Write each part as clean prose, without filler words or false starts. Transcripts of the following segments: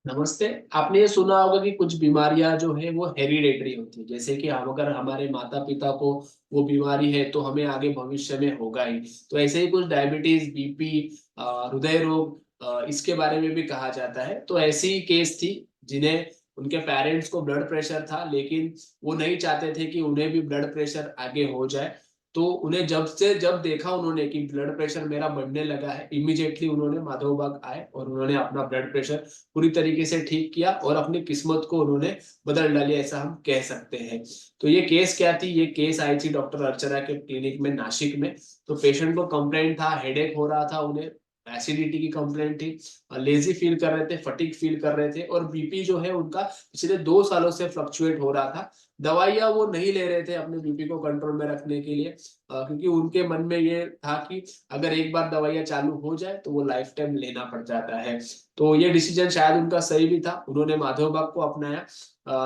नमस्ते। आपने ये सुना होगा कि कुछ बीमारियां जो है वो हेरिडेटरी होती है। जैसे कि हम अगर हमारे माता पिता को वो बीमारी है तो हमें आगे भविष्य में होगा ही। तो ऐसे ही कुछ डायबिटीज, बीपी, हृदय रोग, इसके बारे में भी कहा जाता है। तो ऐसी ही केस थी जिन्हें उनके पेरेंट्स को ब्लड प्रेशर था, लेकिन वो नहीं चाहते थे कि उन्हें भी ब्लड प्रेशर आगे हो जाए। तो उन्हें जब देखा उन्होंने कि ब्लड प्रेशर मेरा बढ़ने लगा है, इमीडिएटली उन्होंने माधवबाग आए और उन्होंने अपना ब्लड प्रेशर पूरी तरीके से ठीक किया और अपनी किस्मत को उन्होंने बदल डाली, ऐसा हम कह सकते हैं। तो ये केस क्या थी? ये केस आई थी डॉक्टर अर्चना के क्लिनिक में, नासिक में। तो पेशेंट को कंप्लेंट था, हेडेक हो रहा था उन्हें, एसिडिटी की कंप्लेंट थी, लेजी फील कर रहे थे, फटीग फील कर रहे थे, और बीपी जो है उनका पिछले 2 सालों से फ्लक्चुएट हो रहा था। दवाइयां वो नहीं ले रहे थे अपने बीपी को कंट्रोल में रखने के लिए, क्योंकि उनके मन में ये था कि अगर एक बार दवाइयां चालू हो जाए तो वो लाइफ टाइम लेना पड़ जाता है। तो ये डिसीजन शायद उनका सही भी था, उन्होंने माधवबाग को अपनाया।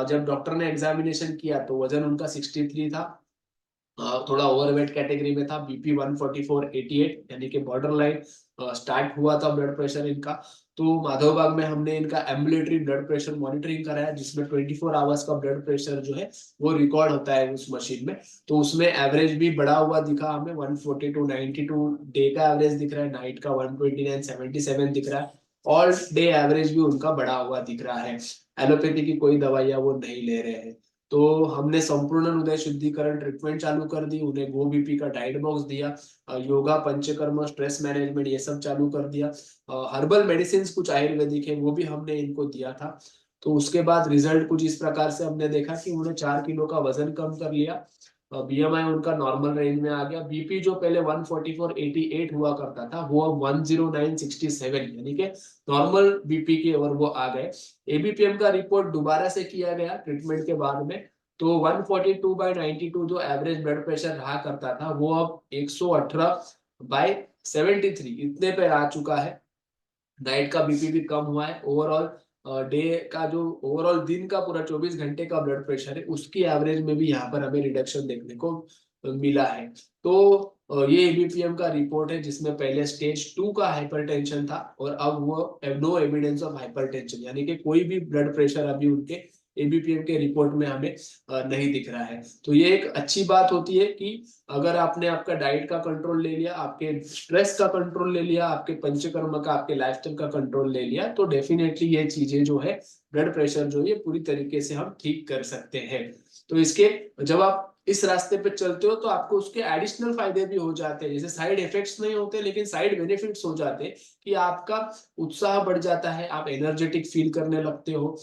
जब डॉक्टर ने एग्जामिनेशन किया तो वजन उनका 63 था, थोड़ा ओवरवेट कैटेगरी में था, बीपी 144/88, यानी कि बॉर्डर लाइन स्टार्ट हुआ था ब्लड प्रेशर इनका। तो माधवबाग में हमने इनका एम्बुलेटरी ब्लड प्रेशर मॉनिटरिंग कराया, जिसमें 24 आवर्स का ब्लड प्रेशर जो है वो रिकॉर्ड होता है उस मशीन में। तो उसमें एवरेज भी बढ़ा हुआ दिखा हमें, 142/92 डे का एवरेज दिख रहा है, नाइट का 129/77 दिख रहा है, ऑल डे एवरेज भी उनका बढ़ा हुआ दिख रहा है। एलोपैथी की कोई दवाइयां वो नहीं ले रहे हैं। तो हमने संपूर्ण हृदय शुद्धिकरण ट्रीटमेंट चालू कर दी, उन्हें गो बीपी का डाइट बॉक्स दिया, योगा, पंचकर्म, स्ट्रेस मैनेजमेंट ये सब चालू कर दिया। हर्बल मेडिसिन कुछ आयुर्वेदिक है वो भी हमने इनको दिया था। तो उसके बाद रिजल्ट कुछ इस प्रकार से हमने देखा कि उन्होंने 4 किलो का वजन कम कर लिया, बीएमआई उनका नॉर्मल रेंज में आ गया, बीपी जो पहले 144/88 हुआ करता था वो अब 109/67, यानी कि नॉर्मल बीपी की ओर वो आ गए। एबीपीएम का रिपोर्ट दोबारा से किया गया ट्रीटमेंट के बाद में, तो 142/92 जो एवरेज ब्लड प्रेशर रहा करता था वो अब 118/73 इतने पे आ चुका है। नाइट का बीपी भी कम हुआ है। ओवरऑल डे का जो ओवरऑल दिन का पूरा 24 घंटे का ब्लड प्रेशर है उसकी एवरेज में भी यहाँ पर हमें रिडक्शन देखने को मिला है। तो ये एबीपीएम का रिपोर्ट है जिसमें पहले स्टेज 2 का हाइपरटेंशन था और अब वो नो एविडेंस ऑफ हाइपरटेंशन, यानी कि कोई भी ब्लड प्रेशर अभी उनके एबीपीएम के रिपोर्ट में हमें नहीं दिख रहा है। तो ये एक अच्छी बात होती है कि अगर आपने आपका डाइट का कंट्रोल ले लिया, आपके स्ट्रेस का कंट्रोल ले लिया, आपके पंचकर्म का, आपके लाइफस्टाइल का कंट्रोल ले लिया, तो डेफिनेटली ये चीजें जो है, ब्लड प्रेशर जो है पूरी तरीके से हम ठीक कर सकते हैं। तो इसके जब आप इस रास्ते पे चलते हो तो आपको उसके एडिशनल फायदे भी हो जाते हैं, जैसे साइड इफेक्ट्स नहीं होते लेकिन साइड बेनिफिट्स हो जाते हैं कि आपका उत्साह बढ़ जाता है, आप एनर्जेटिक फील करने लगते हो,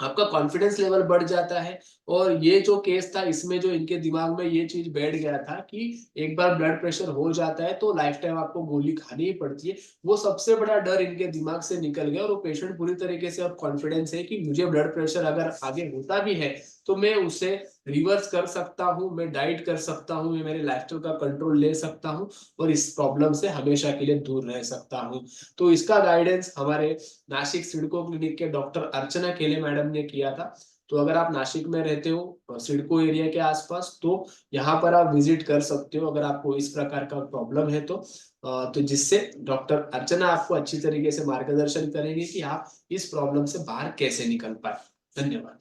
आपका कॉन्फिडेंस लेवल बढ़ जाता है। और ये जो केस था इसमें जो इनके दिमाग में ये चीज बैठ गया था कि एक बार ब्लड प्रेशर हो जाता है तो लाइफ टाइम आपको गोली खानी ही पड़ती है, वो सबसे बड़ा डर इनके दिमाग से निकल गया और वो पेशेंट पूरी तरीके से अब कॉन्फिडेंस है कि मुझे ब्लड प्रेशर अगर आगे होता भी है तो मैं उसे रिवर्स कर सकता हूँ, मैं डाइट कर सकता हूँ, मैं मेरे लाइफस्टाइल का कंट्रोल ले सकता हूँ और इस प्रॉब्लम से हमेशा के लिए दूर रह सकता हूँ। तो इसका गाइडेंस हमारे नासिक सिडको क्लिनिक के डॉक्टर अर्चना केले मैडम ने किया था। तो अगर आप नासिक में रहते हो, सिडको एरिया के आसपास, तो यहाँ पर आप विजिट कर सकते हो अगर आपको इस प्रकार का प्रॉब्लम है तो जिससे डॉक्टर अर्चना आपको अच्छी तरीके से मार्गदर्शन करेंगे कि आप इस प्रॉब्लम से बाहर कैसे निकल पाए। धन्यवाद।